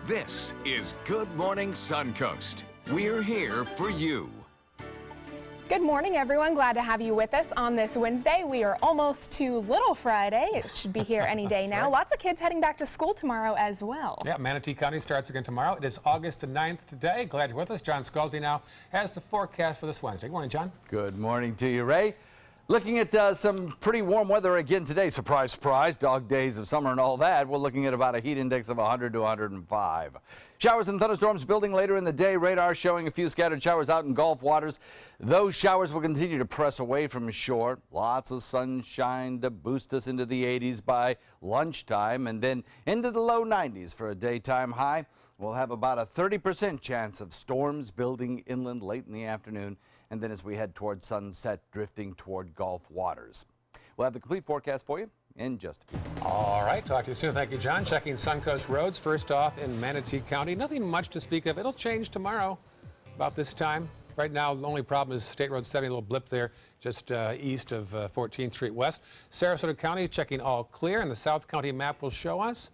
This is Good Morning Suncoast. We're here for you. Good morning, everyone. Glad to have you with us on this Wednesday. We are almost to Little Friday. It should be here any day now. Right. Lots of kids heading back to school tomorrow as well. Yeah, Manatee County starts again tomorrow. It is August the 9th today. Glad you're with us. John Scalzi now has the forecast for this Wednesday. Good morning, John. Good morning to you, Ray. Looking at some pretty warm weather again today. Surprise, surprise, dog days of summer and all that. We're looking at about a heat index of 100 to 105. Showers and thunderstorms building later in the day. Radar showing a few scattered showers out in Gulf waters. Those showers will continue to press away from shore. Lots of sunshine to boost us into the 80s by lunchtime and then into the low 90s for a daytime high. We'll have about a 30% chance of storms building inland late in the afternoon, and then as we head toward sunset, drifting toward Gulf waters. We'll have the complete forecast for you in just a few. All right, talk to you soon. Thank you, John. Checking Suncoast roads. First off in Manatee County. Nothing much to speak of. It'll change tomorrow about this time. Right now, the only problem is State Road 70, a little blip there just east of 14th Street West. Sarasota County checking all clear, and the South County map will show us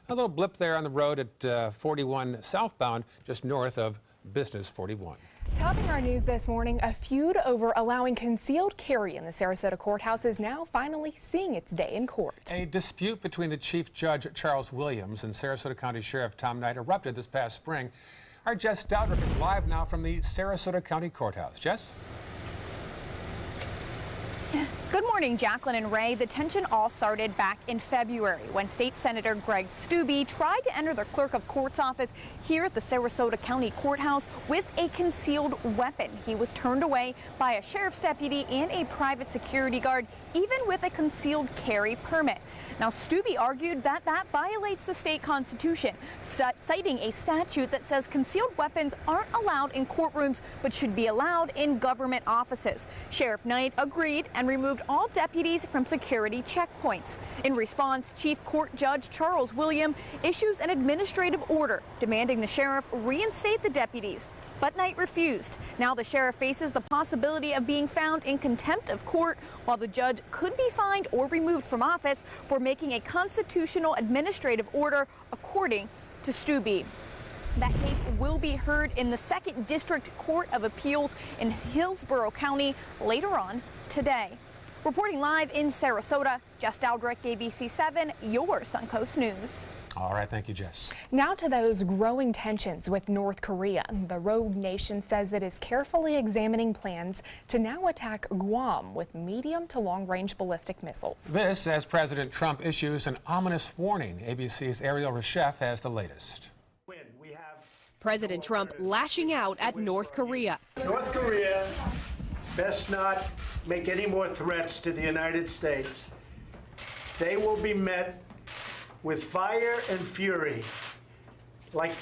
a little blip there on the road at 41 southbound, just north of Business 41. Topping our news this morning, a feud over allowing concealed carry in the Sarasota courthouse is now finally seeing its day in court. A dispute between the Chief Judge Charles Williams and Sarasota County Sheriff Tom Knight erupted this past spring. Our Jess Dowdrick is live now from the Sarasota County Courthouse. Jess? Good morning, Jacqueline and Ray. The tension all started back in February when State Senator Greg Steube tried to enter the clerk of court's office here at the Sarasota County Courthouse with a concealed weapon. He was turned away by a sheriff's deputy and a private security guard, even with a concealed carry permit. Now, Steube argued that that violates the state constitution, citing a statute that says concealed weapons aren't allowed in courtrooms but should be allowed in government offices. Sheriff Knight agreed and removed all deputies from security checkpoints. In response, Chief Court Judge Charles Williams issues an administrative order demanding the sheriff reinstate the deputies. But Knight refused. Now the sheriff faces the possibility of being found in contempt of court, while the judge could be fined or removed from office for making a constitutional administrative order, according to Steube. That case will be heard in the 2nd District Court of Appeals in Hillsborough County later on today. Reporting live in Sarasota, Jess Dowdrick, ABC7, your Suncoast News. All right, thank you, Jess. Now to those growing tensions with North Korea. The Rogue Nation says it is carefully examining plans to now attack Guam with medium to long-range ballistic missiles. This as President Trump issues an ominous warning. ABC's Ariel Reshef has the latest. President Trump lashing out at North Korea. North Korea best not make any more threats to the United States. They will be met with fire and fury like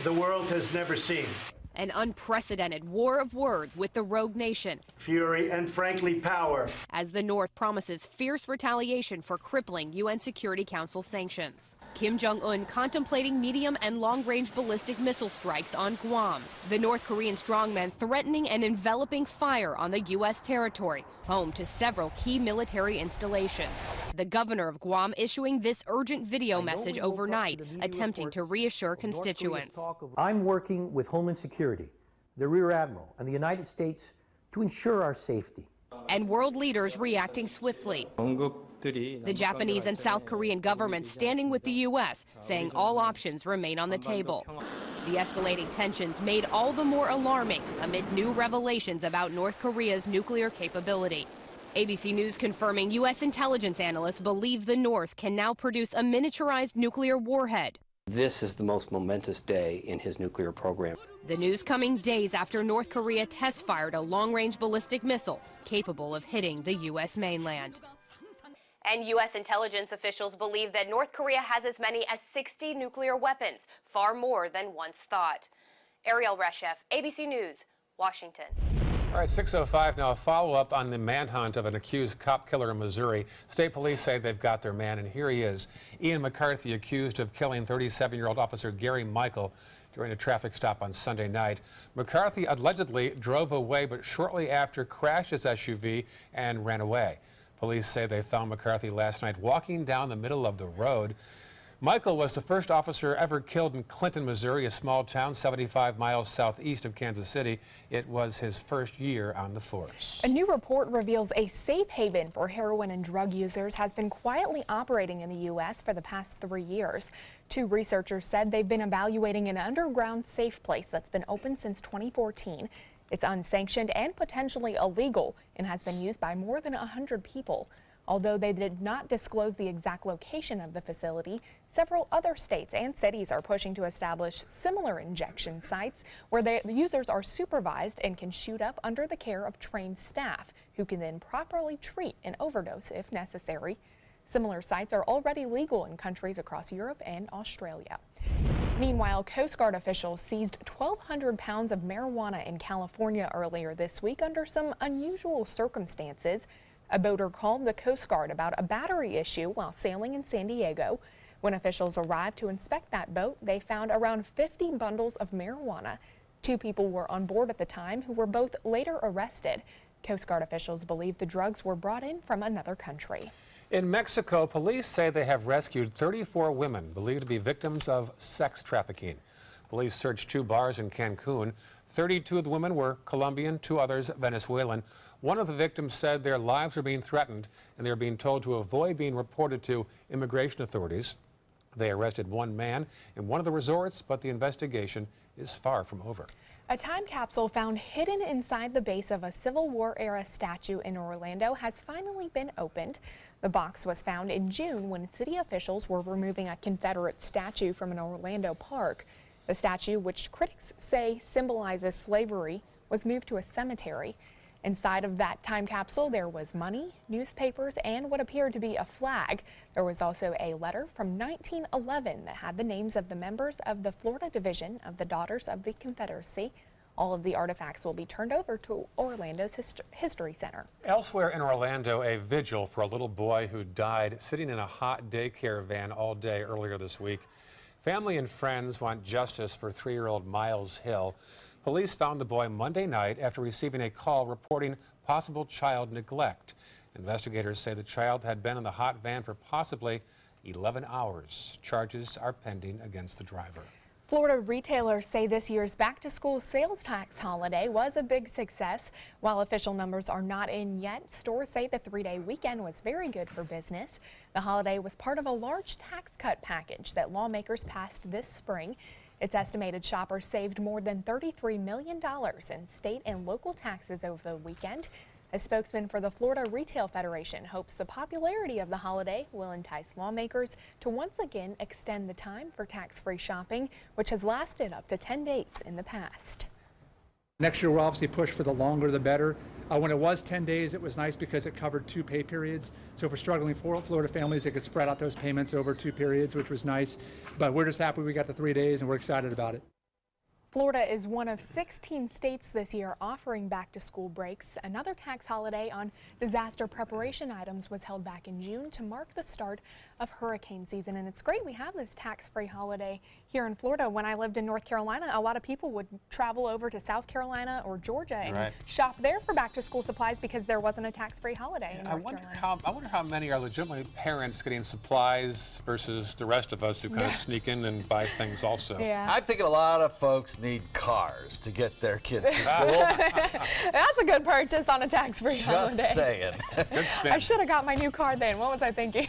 the world has never seen. An unprecedented war of words with the Rogue Nation. Fury and, frankly, power. As the North promises fierce retaliation for crippling UN Security Council sanctions. Kim Jong-un contemplating medium and long-range ballistic missile strikes on Guam. The North Korean strongmen threatening and enveloping fire on the U.S. territory, home to several key military installations. The governor of Guam issuing this urgent video message overnight, attempting to reassure constituents. I'm working with Homeland Security, the Rear Admiral, and the United States to ensure our safety. And world leaders reacting swiftly. The Japanese and South Korean governments standing with the U.S., saying all options remain on the table. The escalating tensions made all the more alarming amid new revelations about North Korea's nuclear capability. ABC News confirming U.S. intelligence analysts believe the North can now produce a miniaturized nuclear warhead. This is the most momentous day in his nuclear program. The news coming days after North Korea test-fired a long-range ballistic missile capable of hitting the U.S. mainland. And U.S. intelligence officials believe that North Korea has as many as 60 nuclear weapons, far more than once thought. Ariel Reshef, ABC News, Washington. All right, 6:05 now, a follow-up on the manhunt of an accused cop killer in Missouri. State police say they've got their man, and here he is. Ian McCarthy, accused of killing 37-year-old officer Gary Michael during a traffic stop on Sunday night. McCarthy allegedly drove away, but shortly after crashed his SUV and ran away. Police say they found McCarthy last night walking down the middle of the road. Michael was the first officer ever killed in Clinton, Missouri, a small town 75 miles southeast of Kansas City. It was his first year on the force. A new report reveals a safe haven for heroin and drug users has been quietly operating in the U.S. for the past 3 years. 2 researchers said they've been evaluating an underground safe place that's been open since 2014. It's unsanctioned and potentially illegal and has been used by more than 100 people. Although they did not disclose the exact location of the facility, several other states and cities are pushing to establish similar injection sites where the users are supervised and can shoot up under the care of trained staff who can then properly treat an overdose if necessary. Similar sites are already legal in countries across Europe and Australia. Meanwhile, Coast Guard officials seized 1,200 pounds of marijuana in California earlier this week under some unusual circumstances. A boater called the Coast Guard about a battery issue while sailing in San Diego. When officials arrived to inspect that boat, they found around 50 bundles of marijuana. 2 people were on board at the time who were both later arrested. Coast Guard officials believe the drugs were brought in from another country. In Mexico, police say they have rescued 34 women believed to be victims of sex trafficking. Police searched 2 bars in Cancun. 32 of the women were Colombian, 2 others Venezuelan. One of the victims said their lives are being threatened and they're being told to avoid being reported to immigration authorities. They arrested 1 man in one of the resorts, but the investigation is far from over. A time capsule found hidden inside the base of a Civil War era statue in Orlando has finally been opened. The box was found in June when city officials were removing a Confederate statue from an Orlando park. The statue, which critics say symbolizes slavery, was moved to a cemetery. Inside of that time capsule, there was money, newspapers, and what appeared to be a flag. There was also a letter from 1911 that had the names of the members of the Florida Division of the Daughters of the Confederacy. All of the artifacts will be turned over to Orlando's History Center. Elsewhere in Orlando, a vigil for a little boy who died sitting in a hot daycare van all day earlier this week. Family and friends want justice for 3-year-old Miles Hill. Police found the boy Monday night after receiving a call reporting possible child neglect. Investigators say the child had been in the hot van for possibly 11 hours. Charges are pending against the driver. Florida retailers say this year's back-to-school sales tax holiday was a big success. While official numbers are not in yet, stores say the 3-day weekend was very good for business. The holiday was part of a large tax cut package that lawmakers passed this spring. It's estimated shoppers saved more than $33 million in state and local taxes over the weekend. A spokesman for the Florida Retail Federation hopes the popularity of the holiday will entice lawmakers to once again extend the time for tax-free shopping, which has lasted up to 10 days in the past. Next year, we'll obviously push for the longer the better. When it was 10 days, it was nice because it covered 2 pay periods. So for struggling Florida families, they could spread out those payments over 2 periods, which was nice. But we're just happy we got the 3 days and we're excited about it. Florida is one of 16 states this year offering back-to-school breaks. Another tax holiday on disaster preparation items was held back in June to mark the start of hurricane season. And it's great we have this tax-free holiday here in Florida. When I lived in North Carolina, a lot of people would travel over to South Carolina or Georgia and shop there for back-to-school supplies because there wasn't a tax-free holiday in North Carolina. I wonder how many are legitimately parents getting supplies versus the rest of us who kind of sneak in and buy things also. Yeah. I'm thinking a lot of folks need cars to get their kids to school. That's a good purchase on a tax-free holiday. Just saying. Good spin. I should have got my new car then. What was I thinking?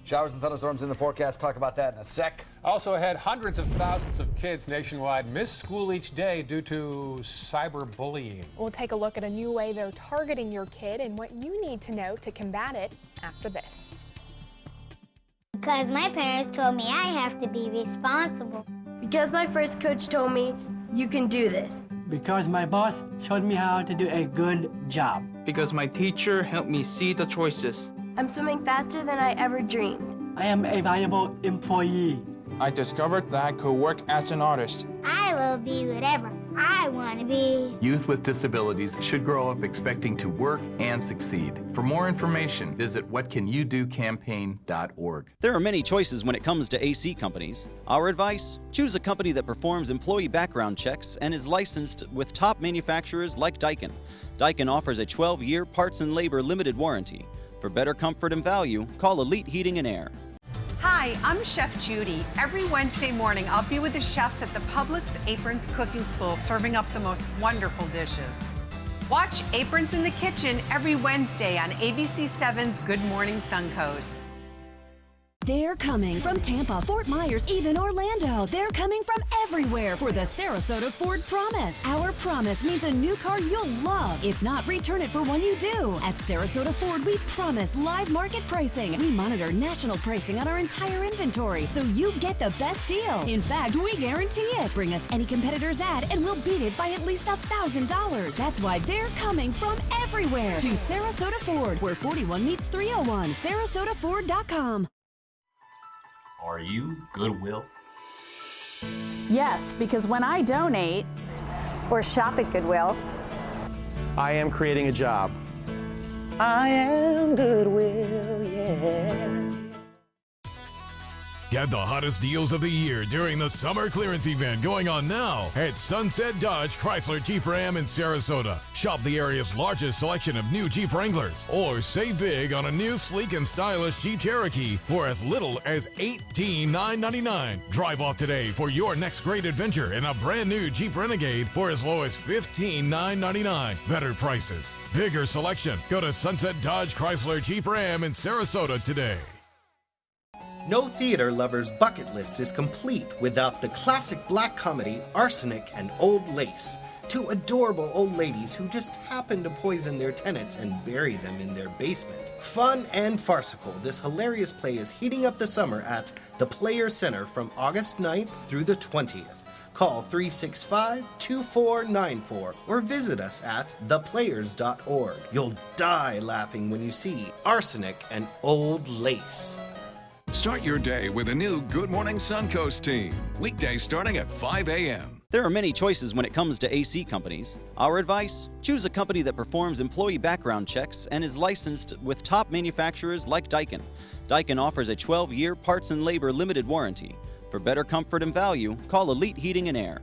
Showers and thunderstorms in the forecast. Talk about that in a sec. Also ahead, hundreds of thousands of kids nationwide miss school each day due to cyberbullying. We'll take a look at a new way they're targeting your kid and what you need to know to combat it after this. Because my parents told me I have to be responsible. Because my first coach told me, you can do this. Because my boss showed me how to do a good job. Because my teacher helped me see the choices. I'm swimming faster than I ever dreamed. I am a valuable employee. I discovered that I could work as an artist. I will be whatever I want to be. Youth with disabilities should grow up expecting to work and succeed. For more information, visit whatcanyoudocampaign.org. There are many choices when it comes to AC companies. Our advice? Choose a company that performs employee background checks and is licensed with top manufacturers like Daikin. Daikin offers a 12-year parts and labor limited warranty. For better comfort and value, call Elite Heating and Air. Hi, I'm Chef Judy. Every Wednesday morning, I'll be with the chefs at the Publix Aprons Cooking School serving up the most wonderful dishes. Watch Aprons in the Kitchen every Wednesday on ABC7's Good Morning Suncoast. They're coming from Tampa, Fort Myers, even Orlando. They're coming from everywhere for the Sarasota Ford Promise. Our promise means a new car you'll love. If not, return it for one you do. At Sarasota Ford, we promise live market pricing. We monitor national pricing on our entire inventory, so you get the best deal. In fact, we guarantee it. Bring us any competitor's ad, and we'll beat it by at least $1,000. That's why they're coming from everywhere to Sarasota Ford, where 41 meets 301. SarasotaFord.com. Are you Goodwill? Yes, because when I donate or shop at Goodwill, I am creating a job. I am Goodwill, yeah. Get the hottest deals of the year during the summer clearance event going on now at Sunset Dodge Chrysler Jeep Ram in Sarasota. Shop the area's largest selection of new Jeep Wranglers or save big on a new sleek and stylish Jeep Cherokee for as little as $18,999. Drive off today for your next great adventure in a brand new Jeep Renegade for as low as $15,999. Better prices, bigger selection. Go to Sunset Dodge Chrysler Jeep Ram in Sarasota today. No theater lover's bucket list is complete without the classic black comedy Arsenic and Old Lace, two adorable old ladies who just happen to poison their tenants and bury them in their basement. Fun and farcical, this hilarious play is heating up the summer at the Players Center from August 9th through the 20th. Call 365-2494 or visit us at theplayers.org. You'll die laughing when you see Arsenic and Old Lace. Start your day with a new Good Morning Suncoast team. Weekdays starting at 5 a.m. There are many choices when it comes to AC companies. Our advice? Choose a company that performs employee background checks and is licensed with top manufacturers like Daikin. Daikin offers a 12-year parts and labor limited warranty. For better comfort and value, call Elite Heating and Air.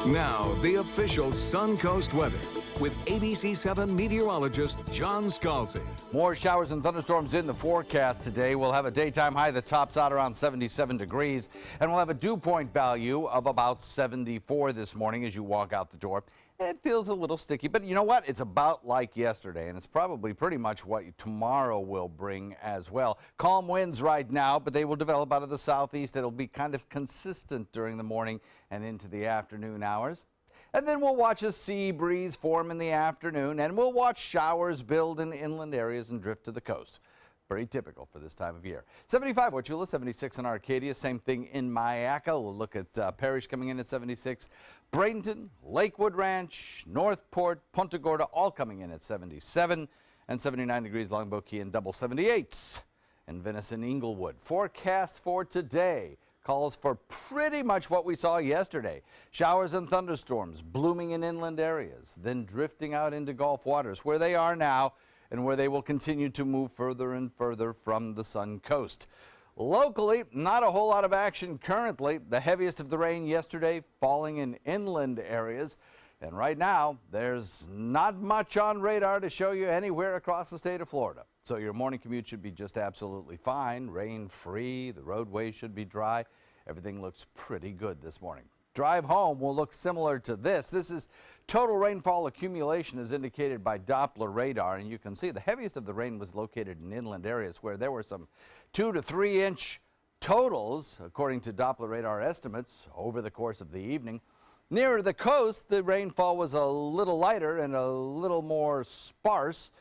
Now, the official Suncoast weather with ABC7 meteorologist John Scalzi. More showers and thunderstorms in the forecast today. We'll have a daytime high that tops out around 77 degrees, and we'll have a dew point value of about 74 this morning as you walk out the door. It feels a little sticky, but you know what? It's about like yesterday, and it's probably pretty much what tomorrow will bring as well. Calm winds right now, but they will develop out of the southeast. It'll be kind of consistent during the morning and into the afternoon hours. And then we'll watch a sea breeze form in the afternoon, and we'll watch showers build in inland areas and drift to the coast. Pretty typical for this time of year. 75 Wauchula, 76 in Arcadia, same thing in Mayaca. We'll look at Parrish coming in at 76. Bradenton, Lakewood Ranch, Northport, Punta Gorda, all coming in at 77. And 79 degrees Longboat Key and double 78s in Venice and Inglewood. Forecast for today calls for pretty much what we saw yesterday. Showers and thunderstorms blooming in inland areas, then drifting out into Gulf waters where they are now and where they will continue to move further and further from the Suncoast. Locally, not a whole lot of action currently. The heaviest of the rain yesterday falling in inland areas. And right now, there's not much on radar to show you anywhere across the state of Florida. So your morning commute should be just absolutely fine, rain-free, the roadways should be dry. Everything looks pretty good this morning. Drive home will look similar to this. This is total rainfall accumulation as indicated by Doppler radar, and you can see the heaviest of the rain was located in inland areas where there were some 2 to 3 inch totals, according to Doppler radar estimates, over the course of the evening. Nearer the coast, the rainfall was a little lighter and a little more sparse.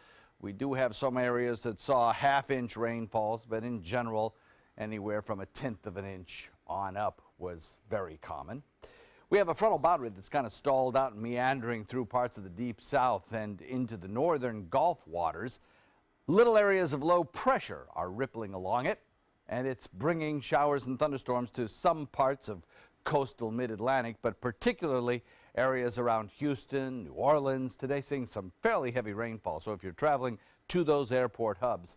We do have some areas that saw half-inch rainfalls, but in general, anywhere from 1/10 of an inch on up was very common. We have a frontal boundary that's kind of stalled out and meandering through parts of the deep south and into the northern Gulf waters. Little areas of low pressure are rippling along it, and it's bringing showers and thunderstorms to some parts of coastal mid-Atlantic, but particularly areas around Houston, New Orleans. Today seeing some fairly heavy rainfall, so if you're traveling to those airport hubs,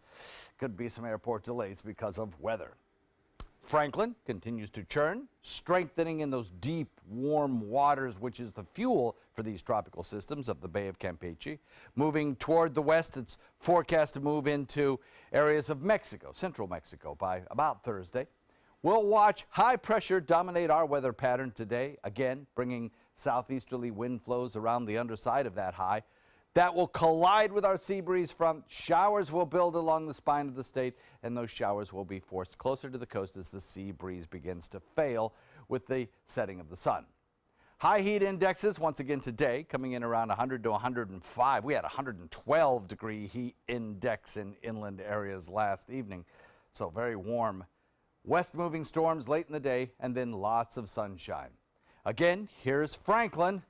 could be some airport delays because of weather. Franklin continues to churn, strengthening in those deep, warm waters, which is the fuel for these tropical systems of the Bay of Campeche. Moving toward the west, it's forecast to move into areas of Mexico, central Mexico, by about Thursday. We'll watch high pressure dominate our weather pattern today, again, bringing southeasterly wind flows around the underside of that high. That will collide with our sea breeze front. Showers will build along the spine of the state, and those showers will be forced closer to the coast as the sea breeze begins to fail with the setting of the sun. High heat indexes once again today coming in around 100 to 105. We had 112 degree heat index in inland areas last evening, so very warm. West moving storms late in the day and then lots of sunshine. Again, here's Franklin.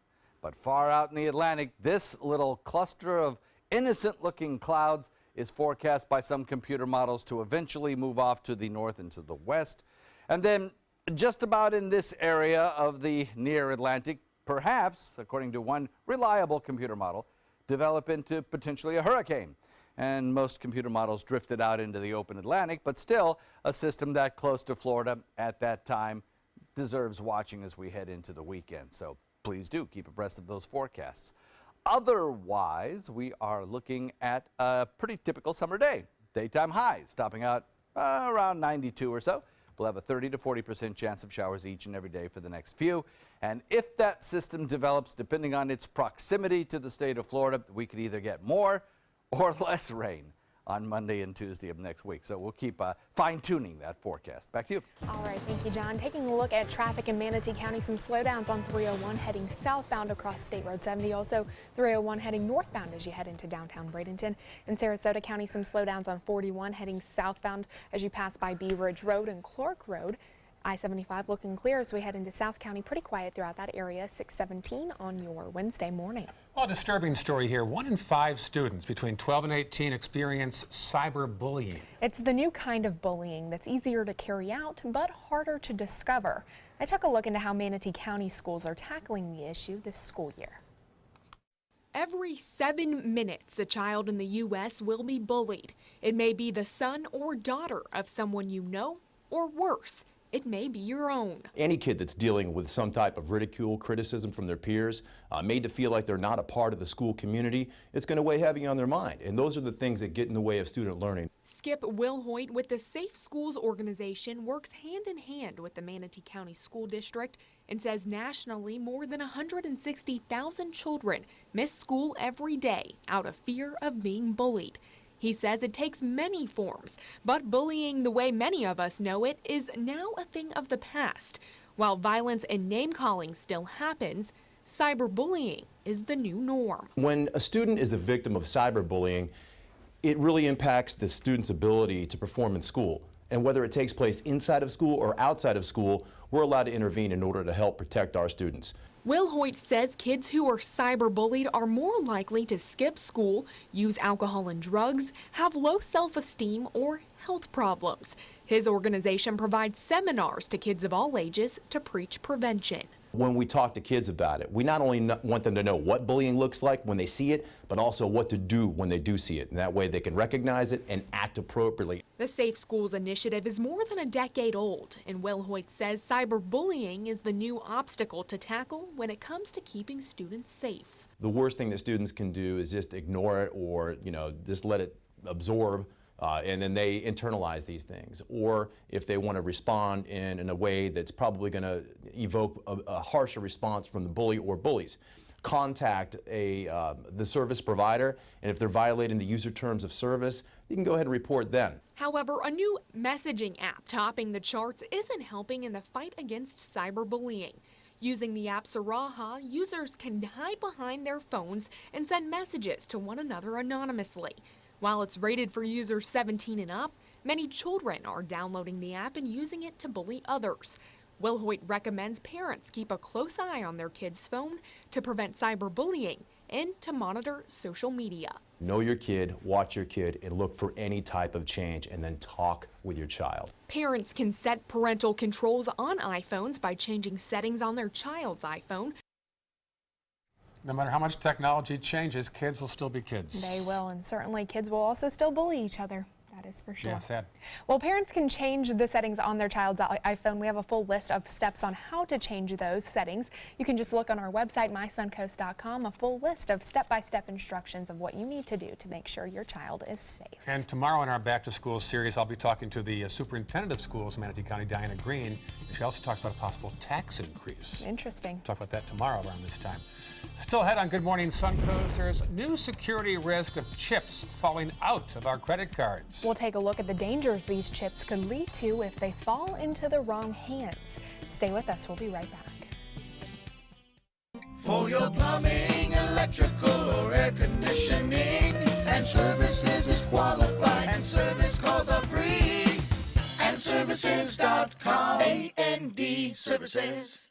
But far out in the Atlantic, this little cluster of innocent-looking clouds is forecast by some computer models to eventually move off to the north and to the west. And then just about in this area of the near Atlantic, perhaps, according to one reliable computer model, develop into potentially a hurricane. And most computer models drifted out into the open Atlantic, but still a system that close to Florida at that time deserves watching as we head into the weekend. So please do keep abreast of those forecasts. Otherwise, we are looking at a pretty typical summer day. Daytime highs topping out around 92 or so. We'll have a 30 to 40% chance of showers each and every day for the next few. And if that system develops, depending on its proximity to the state of Florida, we could either get more or less rain on Monday and Tuesday of next week. So we'll keep fine-tuning that forecast. Back to you. All right, thank you, John. Taking a look at traffic in Manatee County, some slowdowns on 301 heading southbound across State Road 70. Also 301 heading northbound as you head into downtown Bradenton. In Sarasota County, some slowdowns on 41 heading southbound as you pass by Bee Ridge Road and Clark Road. I-75 looking clear as we head into South County. Pretty quiet throughout that area. 617 on your Wednesday morning. Well, a disturbing story here. 1 in 5 students between 12 and 18 experience cyberbullying. It's the new kind of bullying that's easier to carry out but harder to discover. I took a look into how Manatee County schools are tackling the issue this school year. Every 7 minutes, a child in the U.S. will be bullied. It may be the son or daughter of someone you know, or worse, it may be your own. Any kid that's dealing with some type of ridicule, criticism from their peers, made to feel like they're not a part of the school community, it's going to weigh heavy on their mind. And those are the things that get in the way of student learning. Skip Wilhoit with the Safe Schools organization works hand in hand with the Manatee County School District and says nationally more than 160,000 children miss school every day out of fear of being bullied. He says it takes many forms, but bullying the way many of us know it is now a thing of the past. While violence and name-calling still happens, cyberbullying is the new norm. When a student is a victim of cyberbullying, it really impacts the student's ability to perform in school. And whether it takes place inside of school or outside of school, we're allowed to intervene in order to help protect our students. Wilhoit says kids who are cyberbullied are more likely to skip school, use alcohol and drugs, have low self-esteem, or health problems. His organization provides seminars to kids of all ages to preach prevention. When we talk to kids about it, we not only want them to know what bullying looks like when they see it, but also what to do when they do see it. And that way they can recognize it and act appropriately. The Safe Schools initiative is more than a decade old, and Wilhoit says cyberbullying is the new obstacle to tackle when it comes to keeping students safe. The worst thing that students can do is just ignore it or, just let it absorb. And then they internalize these things. Or if they want to respond in a way that's probably going to evoke a harsher response from the bully or bullies, contact the service provider, and if they're violating the user terms of service, you can go ahead and report them. However, a new messaging app topping the charts isn't helping in the fight against cyberbullying. Using the app Saraha, users can hide behind their phones and send messages to one another anonymously. While it's rated for users 17 and up, many children are downloading the app and using it to bully others. Wilhoit recommends parents keep a close eye on their kids' phone to prevent cyberbullying and to monitor social media. Know your kid, watch your kid, and look for any type of change, and then talk with your child. Parents can set parental controls on iPhones by changing settings on their child's iPhone. No matter how much technology changes, kids will still be kids. They will, and certainly kids will also still bully each other. That is for sure. Yeah, sad. Well, parents can change the settings on their child's iPhone. We have a full list of steps on how to change those settings. You can just look on our website, mysuncoast.com, a full list of step-by-step instructions of what you need to do to make sure your child is safe. And tomorrow in our Back to School series, I'll be talking to the superintendent of schools, Manatee County, Diana Green. She also talked about a possible tax increase. Interesting. Talk about that tomorrow around this time. Still ahead on Good Morning Suncoast, there's new security risk of chips falling out of our credit cards. We'll take a look at the dangers these chips could lead to if they fall into the wrong hands. Stay with us. We'll be right back. For your plumbing, electrical, or air conditioning, and services is qualified, and service calls are free. And services.com, A-N-D, services.com.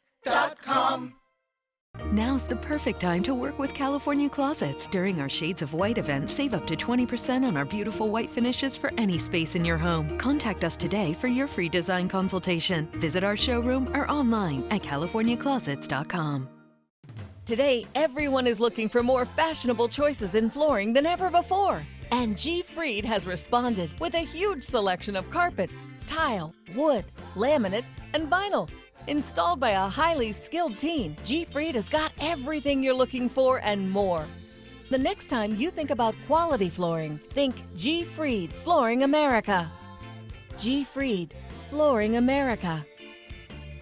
Now's the perfect time to work with California Closets. During our Shades of White event, save up to 20% on our beautiful white finishes for any space in your home. Contact us today for your free design consultation. Visit our showroom or online at californiaclosets.com. Today, everyone is looking for more fashionable choices in flooring than ever before. And G. Fried has responded with a huge selection of carpets, tile, wood, laminate, and vinyl. Installed by a highly skilled team, G. Fried has got everything you're looking for and more. The next time you think about quality flooring, think G. Fried Flooring America. G. Fried Flooring America.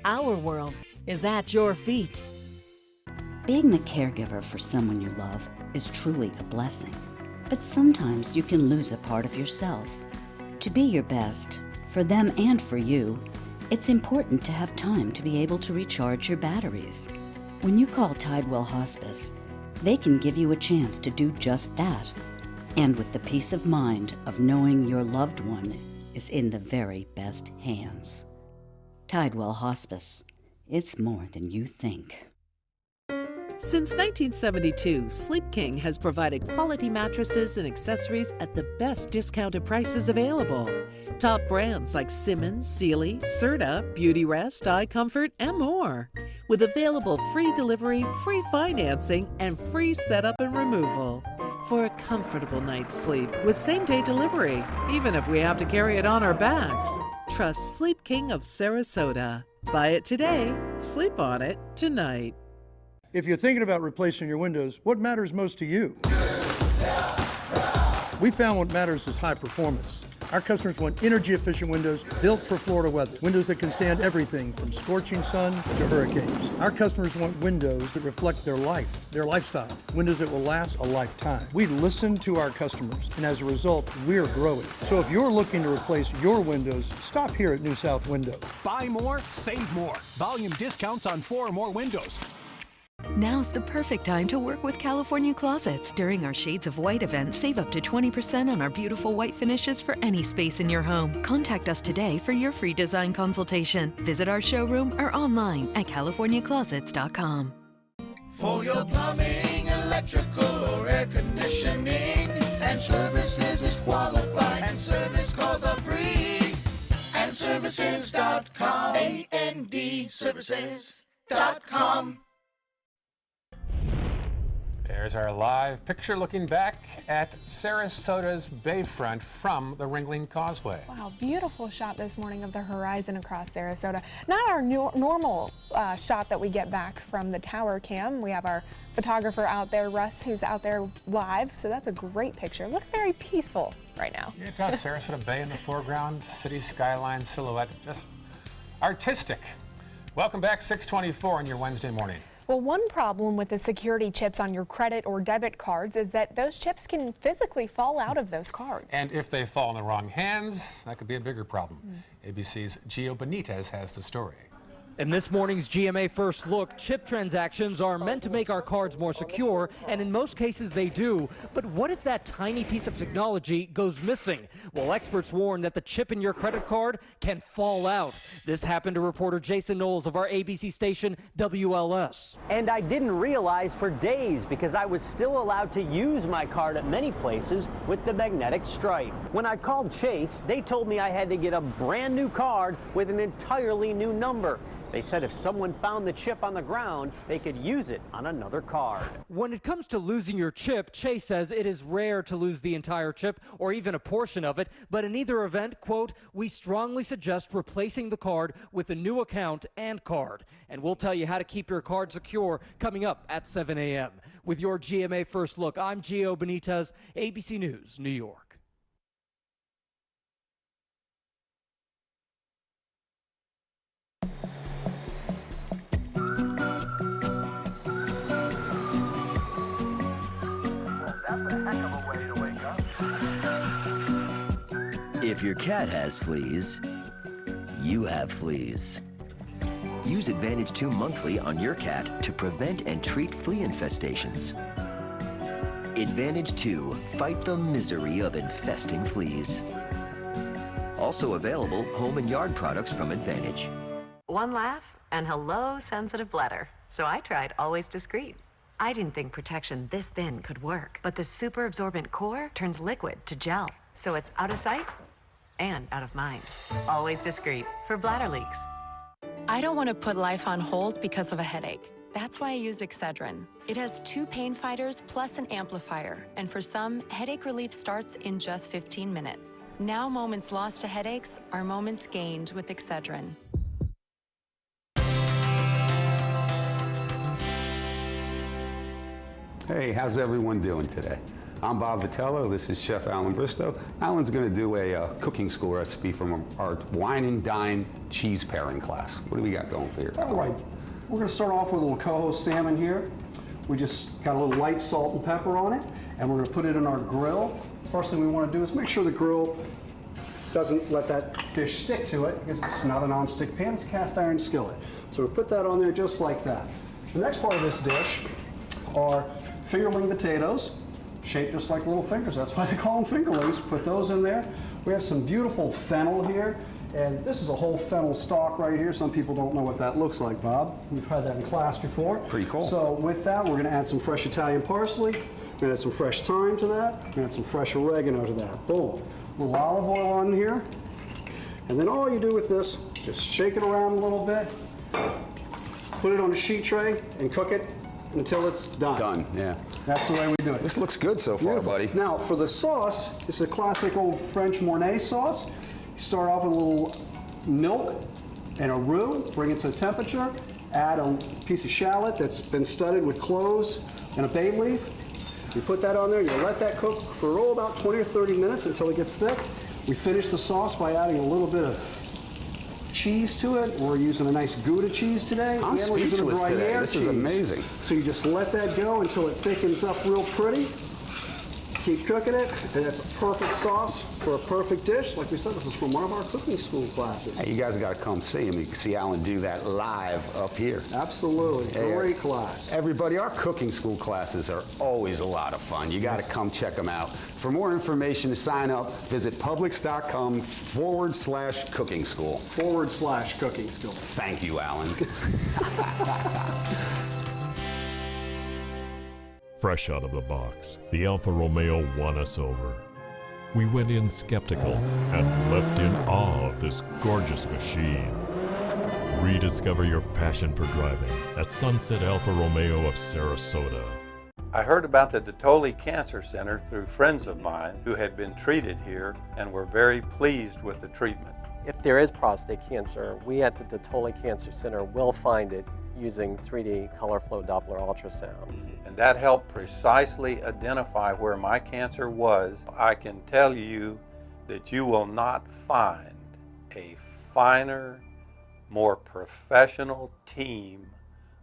Our world is at your feet. Being the caregiver for someone you love is truly a blessing. But sometimes you can lose a part of yourself. To be your best, for them and for you, it's important to have time to be able to recharge your batteries. When you call Tidewell Hospice, they can give you a chance to do just that, and with the peace of mind of knowing your loved one is in the very best hands. Tidewell Hospice. It's more than you think. Since 1972, Sleep King has provided quality mattresses and accessories at the best discounted prices available. Top brands like Simmons, Sealy, Serta, Beautyrest, iComfort, and more. With available free delivery, free financing, and free setup and removal. For a comfortable night's sleep with same-day delivery, even if we have to carry it on our backs. Trust Sleep King of Sarasota. Buy it today, sleep on it tonight. If you're thinking about replacing your windows, what matters most to you? We found what matters is high performance. Our customers want energy-efficient windows built for Florida weather. Windows that can stand everything from scorching sun to hurricanes. Our customers want windows that reflect their life, their lifestyle. Windows that will last a lifetime. We listen to our customers, and as a result, we're growing. So if you're looking to replace your windows, stop here at New South Window. Buy more, save more. Volume discounts on 4 or more windows. Now's the perfect time to work with California Closets. During our Shades of White event, save up to 20% on our beautiful white finishes for any space in your home. Contact us today for your free design consultation. Visit our showroom or online at californiaclosets.com. For your plumbing, electrical, or air conditioning, and services is qualified, and service calls are free. And services.com, A-N-D, services.com. There's our live picture looking back at Sarasota's bayfront from the Ringling Causeway. Wow, beautiful shot this morning of the horizon across Sarasota. Not our normal shot that we get back from the tower cam. We have our photographer out there, Russ, who's out there live, so that's a great picture. Looks very peaceful right now. Yeah, it does. Sarasota Bay in the foreground, city skyline silhouette, just artistic. Welcome back, 6:24 on your Wednesday morning. Well, one problem with the security chips on your credit or debit cards is that those chips can physically fall out of those cards. And if they fall in the wrong hands, that could be a bigger problem. ABC's Gio Benitez has the story. In this morning's GMA First Look, chip transactions are meant to make our cards more secure, and in most cases they do. But what if that tiny piece of technology goes missing? Well, experts warn that the chip in your credit card can fall out. This happened to reporter Jason Knowles of our ABC station WLS. And I didn't realize for days because I was still allowed to use my card at many places with the magnetic stripe. When I called Chase, they told me I had to get a brand new card with an entirely new number. They said if someone found the chip on the ground, they could use it on another card. When it comes to losing your chip, Chase says it is rare to lose the entire chip or even a portion of it, but in either event, quote, we strongly suggest replacing the card with a new account and card. And we'll tell you how to keep your card secure coming up at 7 a.m. With your GMA First Look, I'm Gio Benitez, ABC News, New York. If your cat has fleas, you have fleas. Use Advantage 2 monthly on your cat to prevent and treat flea infestations. Advantage 2, fight the misery of infesting fleas. Also available home and yard products from Advantage. One laugh and hello, sensitive bladder. So I tried Always Discreet. I didn't think protection this thin could work, but the super absorbent core turns liquid to gel. So it's out of sight and out of mind. Always Discreet for bladder leaks. I don't want to put life on hold because of a headache. That's why I used Excedrin. It has 2 pain fighters plus an amplifier, and for some, headache relief starts in just 15 minutes. Now moments lost to headaches are moments gained with Excedrin. Hey, how's everyone doing today? I'm Bob Vitello. This is Chef Alan Bristow. Alan's going to do a cooking school recipe from our wine and dine cheese pairing class. What do we got going for you? All right, we're going to start off with a little coho salmon here. We just got a little light salt and pepper on it, and we're going to put it in our grill. First thing we want to do is make sure the grill doesn't let that fish stick to it, because it's not a non-stick pan, it's a cast iron skillet. So we'll put that on there just like that. The next part of this dish are fingerling potatoes, shaped just like little fingers. That's why they call them fingerlings. Put those in there. We have some beautiful fennel here, and this is a whole fennel stalk right here. Some people don't know what that looks like, Bob. We've had that in class before. Pretty cool. So with that, we're going to add some fresh Italian parsley. We're going to add some fresh thyme to that. We're going to add some fresh oregano to that. Boom. A little olive oil on here. And then all you do with this, just shake it around a little bit, put it on a sheet tray, and cook it until it's done. Done, yeah. That's the way we do it. This looks good so far, Beautiful. buddy. Now, for the sauce, this is a classic old French Mornay sauce. You start off with a little milk and a roux, bring it to temperature, add a piece of shallot that's been studded with cloves and a bay leaf. You put that on there, and you let that cook for about 20 or 30 minutes until it gets thick. We finish the sauce by adding a little bit of cheese to it. We're using a nice Gouda cheese today. I'm speechless today. This is amazing. So you just let that go until it thickens up real pretty. Keep cooking it, and it's a perfect sauce for a perfect dish. Like we said, this is from one of our cooking school classes. Hey, you guys got to come see him. You can see Alan do that live up here. Absolutely. Hey, great class. Everybody, our cooking school classes are always a lot of fun. You got to come check them out. For more information to sign up, visit publix.com/cooking school. /cooking school. Thank you, Alan. Fresh out of the box, the Alfa Romeo won us over. We went in skeptical and left in awe of this gorgeous machine. Rediscover your passion for driving at Sunset Alfa Romeo of Sarasota. I heard about the Dotoli Cancer Center through friends of mine who had been treated here and were very pleased with the treatment. If there is prostate cancer, we at the Dotoli Cancer Center will find it using 3D color flow Doppler ultrasound. And that helped precisely identify where my cancer was. I can tell you that you will not find a finer, more professional team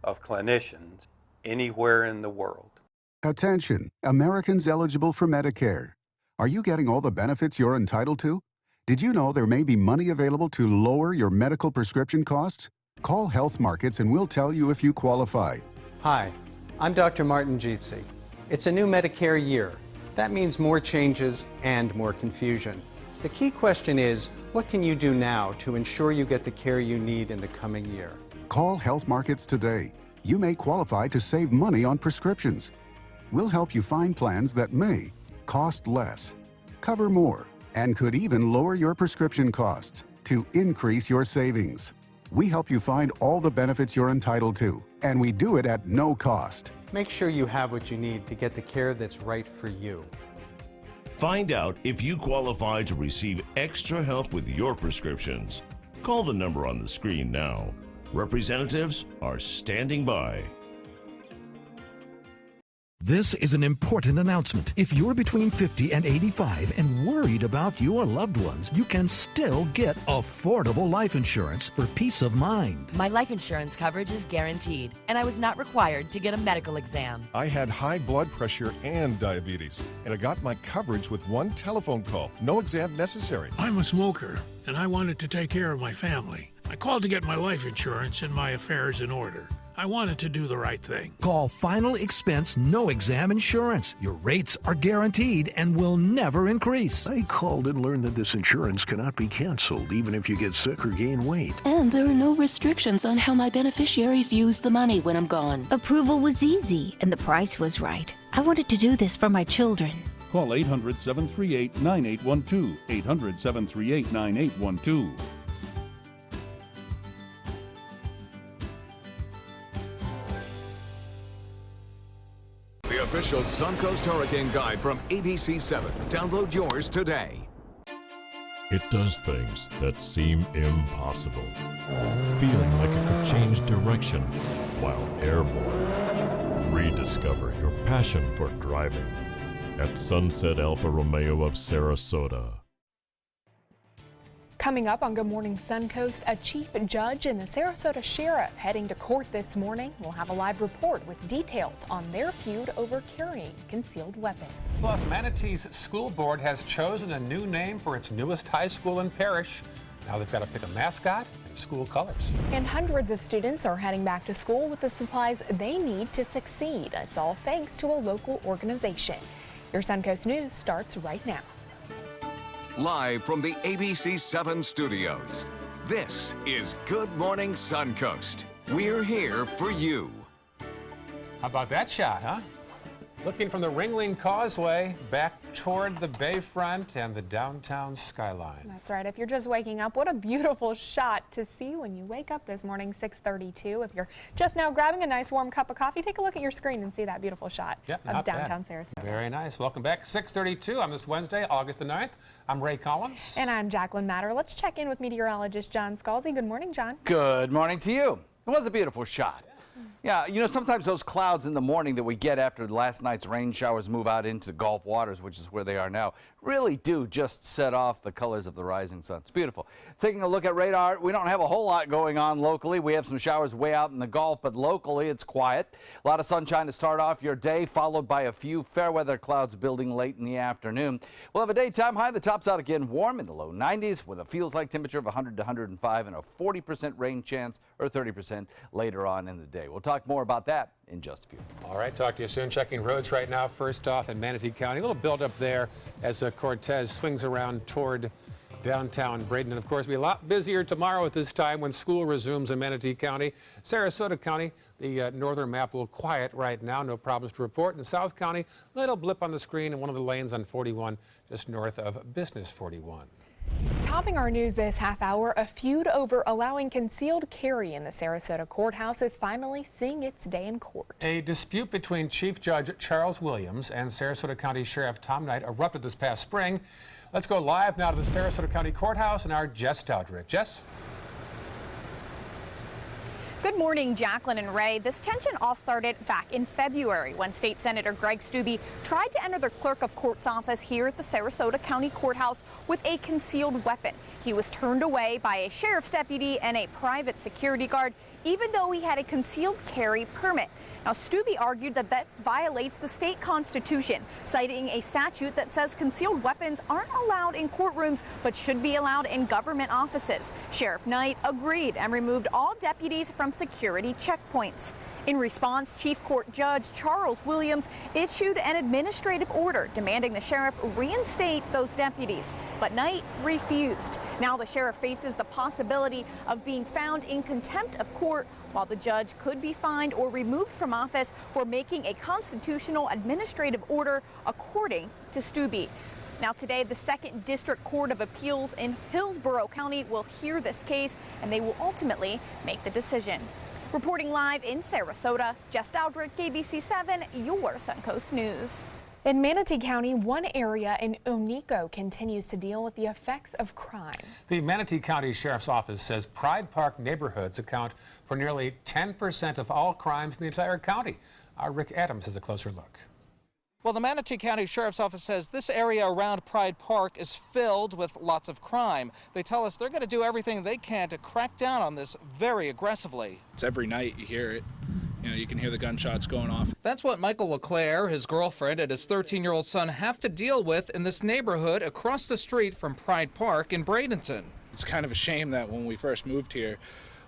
of clinicians anywhere in the world. Attention, Americans eligible for Medicare. Are you getting all the benefits you're entitled to? Did you know there may be money available to lower your medical prescription costs? Call Health Markets and we'll tell you if you qualify. Hi, I'm Dr. Martin Jeetsi. It's a new Medicare year. That means more changes and more confusion. The key question is, what can you do now to ensure you get the care you need in the coming year? Call Health Markets today. You may qualify to save money on prescriptions. We'll help you find plans that may cost less, cover more, and could even lower your prescription costs to increase your savings. We help you find all the benefits you're entitled to, and we do it at no cost. Make sure you have what you need to get the care that's right for you. Find out if you qualify to receive extra help with your prescriptions. Call the number on the screen now. Representatives are standing by. This is an important announcement. If you're between 50 and 85 and worried about your loved ones, you can still get affordable life insurance for peace of mind. My life insurance coverage is guaranteed, and I was not required to get a medical exam. I had high blood pressure and diabetes, and I got my coverage with one telephone call. No exam necessary. I'm a smoker, and I wanted to take care of my family. I called to get my life insurance and my affairs in order. I wanted to do the right thing. Call Final Expense No Exam Insurance. Your rates are guaranteed and will never increase. I called and learned that this insurance cannot be canceled even if you get sick or gain weight. And there are no restrictions on how my beneficiaries use the money when I'm gone. Approval was easy and the price was right. I wanted to do this for my children. Call 800-738-9812. 800-738-9812. The official Suncoast Hurricane Guide from ABC7. Download yours today. It does things that seem impossible. Feeling like it could change direction while airborne. Rediscover your passion for driving at Sunset Alfa Romeo of Sarasota. Coming up on Good Morning Suncoast, a chief judge and the Sarasota sheriff heading to court this morning. We'll have a live report with details on their feud over carrying concealed weapons. Plus, Manatee's school board has chosen a new name for its newest high school and parish. Now they've got to pick a mascot and school colors. And hundreds of students are heading back to school with the supplies they need to succeed. It's all thanks to a local organization. Your Suncoast News starts right now. Live from the ABC7 studios, this is Good Morning Suncoast. We're here for you. How about that shot, huh? Looking from the Ringling Causeway back toward the bayfront and the downtown skyline. That's right. If you're just waking up, what a beautiful shot to see when you wake up this morning, 6:32. If you're just now grabbing a nice warm cup of coffee, take a look at your screen and see that beautiful shot of downtown Sarasota. Very nice. Welcome back. 6:32 on this Wednesday, August the 9th. I'm Ray Collins. And I'm Jacqueline Matter. Let's check in with meteorologist John Scalzi. Good morning, John. Good morning to you. It was a beautiful shot. Yeah, you know, sometimes those clouds in the morning that we get after last night's rain showers move out into the Gulf waters, which is where they are now, really do just set off the colors of the rising sun. It's beautiful. Taking a look at radar, we don't have a whole lot going on locally. We have some showers way out in the Gulf, but locally it's quiet. A lot of sunshine to start off your day, followed by a few fair weather clouds building late in the afternoon. We'll have a daytime high. The tops out again warm in the low 90s with a feels like temperature of 100 to 105 and a 40% rain chance or 30% later on in the day. We'll talk more about that in just a few. All right, talk to you soon. Checking roads right now. First off in Manatee County, a little buildup there as Cortez swings around toward downtown Braden. And of course, be a lot busier tomorrow at this time when school resumes in Manatee County. Sarasota County, the northern map, a little quiet right now. No problems to report. In South County, little blip on the screen in one of the lanes on 41, just north of Business 41. Topping our news this half hour, a feud over allowing concealed carry in the Sarasota courthouse is finally seeing its day in court. A dispute between Chief Judge Charles Williams and Sarasota County Sheriff Tom Knight erupted this past spring. Let's go live now to the Sarasota County Courthouse and our Jess Dowdrick. Jess? Good morning, Jacqueline and Ray. This tension all started back in February when State Senator Greg Stubbe tried to enter the clerk of court's office here at the Sarasota County Courthouse with a concealed weapon. He was turned away by a sheriff's deputy and a private security guard, even though he had a concealed carry permit. Now, Stubbe argued that that violates the state constitution, citing a statute that says concealed weapons aren't allowed in courtrooms but should be allowed in government offices. Sheriff Knight agreed and removed all deputies from security checkpoints. In response, Chief Court Judge Charles Williams issued an administrative order demanding the sheriff reinstate those deputies, but Knight refused. Now the sheriff faces the possibility of being found in contempt of court, while the judge could be fined or removed from office for making a constitutional administrative order, according to Stubbe. Now today, the 2nd District Court of Appeals in Hillsborough County will hear this case, and they will ultimately make the decision. Reporting live in Sarasota, Jess Dowdrick, ABC 7, your Suncoast News. In Manatee County, one area in Oneiko continues to deal with the effects of crime. The Manatee County Sheriff's Office says Pride Park neighborhoods account for nearly 10% of all crimes in the entire county. Our Rick Adams has a closer look. Well, the Manatee County Sheriff's Office says this area around Pride Park is filled with lots of crime. They tell us they're going to do everything they can to crack down on this very aggressively. It's every night you hear it. You know, you can hear the gunshots going off. That's what Michael LeClaire, his girlfriend, and his 13-year-old son have to deal with in this neighborhood across the street from Pride Park in Bradenton. It's kind of a shame that when we first moved here,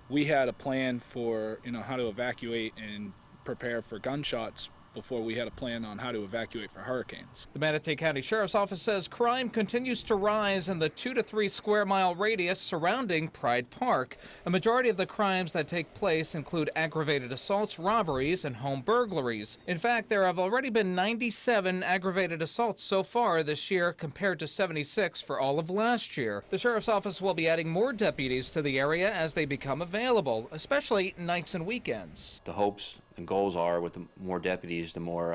we had a plan for, how to evacuate and prepare for gunshots before we had a plan on how to evacuate for hurricanes. The Manatee County Sheriff's Office says crime continues to rise in the 2 to 3 square mile radius surrounding Pride Park. A majority of the crimes that take place include aggravated assaults, robberies, and home burglaries. In fact, there have already been 97 aggravated assaults so far this year compared to 76 for all of last year. The Sheriff's Office will be adding more deputies to the area as they become available, especially nights and weekends. The hopes and goals are with the more deputies, the more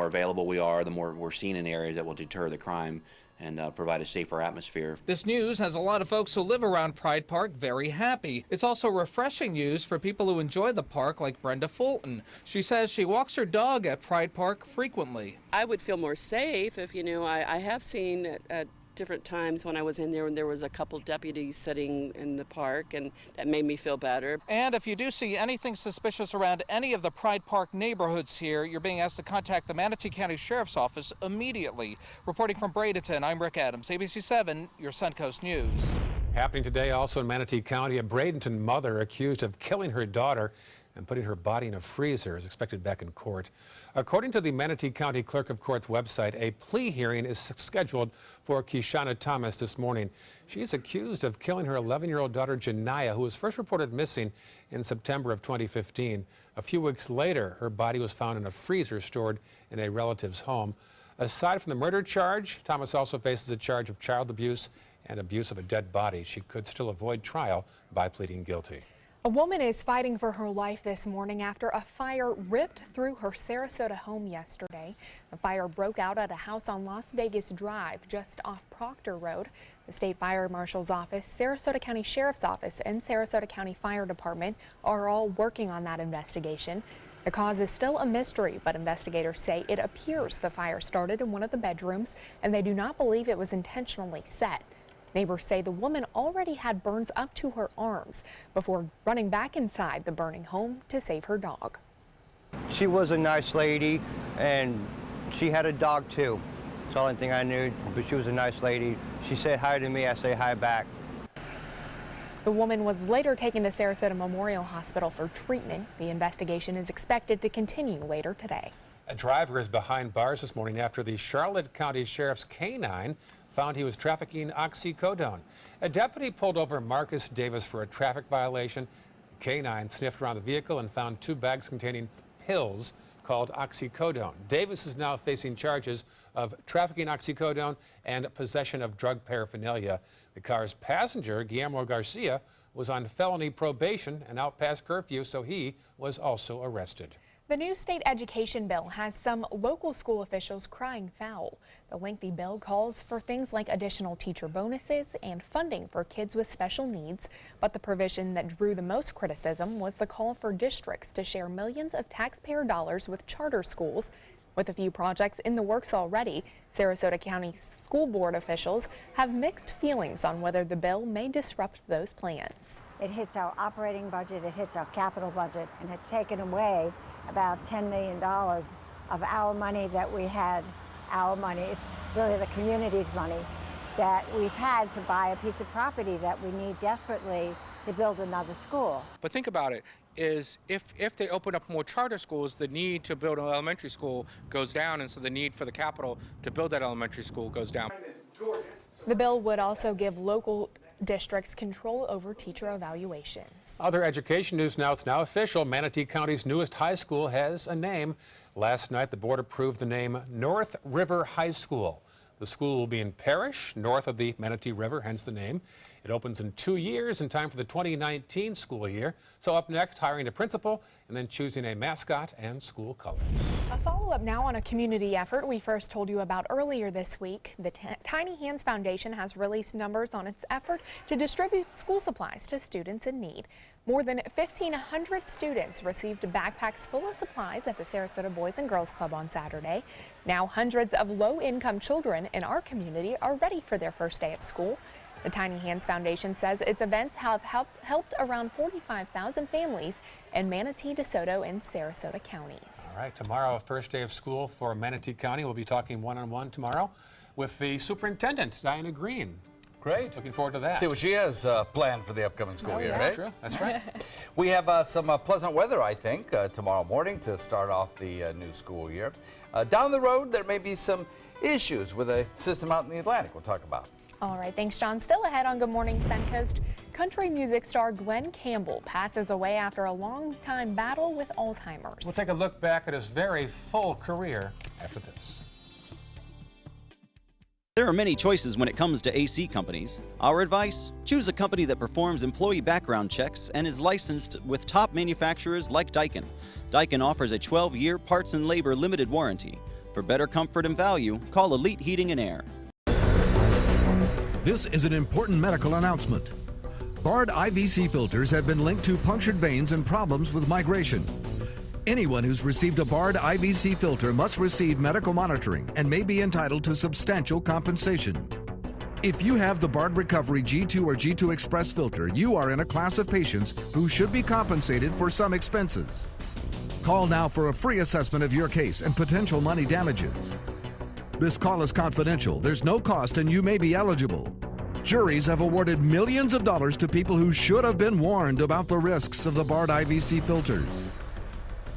available we are, the more we're seen in areas that will deter the crime and provide a safer atmosphere. This news has a lot of folks who live around Pride Park very happy. It's also refreshing news for people who enjoy the park like Brenda Fulton. She says she walks her dog at Pride Park frequently. I would feel more safe if, I have seen at different times when I was in there and there was a couple deputies sitting in the park, and that made me feel better. And if you do see anything suspicious around any of the Pride Park neighborhoods here, you're being asked to contact the Manatee County Sheriff's Office immediately. Reporting from Bradenton, I'm Rick Adams, ABC 7, your Suncoast News. Happening today also in Manatee County, a Bradenton mother accused of killing her daughter and putting her body in a freezer is expected back in court. According to the Manatee County Clerk of Court's website, a plea hearing is scheduled for Keshana Thomas this morning. She is accused of killing her 11-year-old daughter, Janiyah, who was first reported missing in September of 2015. A few weeks later, her body was found in a freezer stored in a relative's home. Aside from the murder charge, Thomas also faces a charge of child abuse and abuse of a dead body. She could still avoid trial by pleading guilty. A woman is fighting for her life this morning after a fire ripped through her Sarasota home yesterday. The fire broke out at a house on Las Vegas Drive just off Proctor Road. The State Fire Marshal's Office, Sarasota County Sheriff's Office, and Sarasota County Fire Department are all working on that investigation. The cause is still a mystery, but investigators say it appears the fire started in one of the bedrooms, and they do not believe it was intentionally set. Neighbors say the woman already had burns up to her arms before running back inside the burning home to save her dog. She was a nice lady, and she had a dog too. That's the only thing I knew, but she was a nice lady. She said hi to me, I say hi back. The woman was later taken to Sarasota Memorial Hospital for treatment. The investigation is expected to continue later today. A driver is behind bars this morning after the Charlotte County Sheriff's K-9 found he was trafficking oxycodone. A deputy pulled over Marcus Davis for a traffic violation. K-9 sniffed around the vehicle and found 2 bags containing pills called oxycodone. Davis is now facing charges of trafficking oxycodone and possession of drug paraphernalia. The car's passenger, Guillermo Garcia, was on felony probation and out past curfew, so he was also arrested. The new state education bill has some local school officials crying foul. The lengthy bill calls for things like additional teacher bonuses and funding for kids with special needs. But the provision that drew the most criticism was the call for districts to share millions of taxpayer dollars with charter schools. With a few projects in the works already, Sarasota County School Board officials have mixed feelings on whether the bill may disrupt those plans. It hits our operating budget, it hits our capital budget, and it's taken away about $10 million of our money that we had, our money. It's really the community's money that we've had to buy a piece of property that we need desperately to build another school. But think about it, is if they open up more charter schools, the need to build an elementary school goes down, and so the need for the capital to build that elementary school goes down. The bill would also give local districts control over teacher evaluations. Other education news now. It's now official. Manatee County's newest high school has a name. Last night, the board approved the name North River High School. The school will be in Parrish, north of the Manatee River, hence the name. It opens in 2 years in time for the 2019 school year. So up next, hiring a principal and then choosing a mascot and school colors. A follow-up now on a community effort we first told you about earlier this week. The Tiny Hands Foundation has released numbers on its effort to distribute school supplies to students in need. More than 1,500 students received backpacks full of supplies at the Sarasota Boys and Girls Club on Saturday. Now hundreds of low-income children in our community are ready for their first day of school. The Tiny Hands Foundation says its events have helped around 45,000 families in Manatee, DeSoto, and Sarasota counties. All right, tomorrow, first day of school for Manatee County. We'll be talking one-on-one tomorrow with the superintendent, Diana Green. Great. Looking forward to that. See what she has planned for the upcoming school year, That's right? true. That's right. We have some pleasant weather, I think, tomorrow morning to start off the new school year. Down the road, there may be some issues with a system out in the Atlantic we'll talk about. All right, thanks, John. Still ahead on Good Morning Suncoast, country music star Glenn Campbell passes away after a long-time battle with Alzheimer's. We'll take a look back at his very full career after this. There are many choices when it comes to AC companies. Our advice? Choose a company that performs employee background checks and is licensed with top manufacturers like Daikin. Daikin offers a 12-year parts and labor limited warranty. For better comfort and value, call Elite Heating and Air. This is an important medical announcement. Bard IVC filters have been linked to punctured veins and problems with migration. Anyone who's received a Bard IVC filter must receive medical monitoring and may be entitled to substantial compensation. If you have the Bard Recovery G2 or G2 Express filter, you are in a class of patients who should be compensated for some expenses. Call now for a free assessment of your case and potential money damages. This call is confidential, there's no cost, and you may be eligible. Juries have awarded millions of dollars to people who should have been warned about the risks of the Bard IVC filters.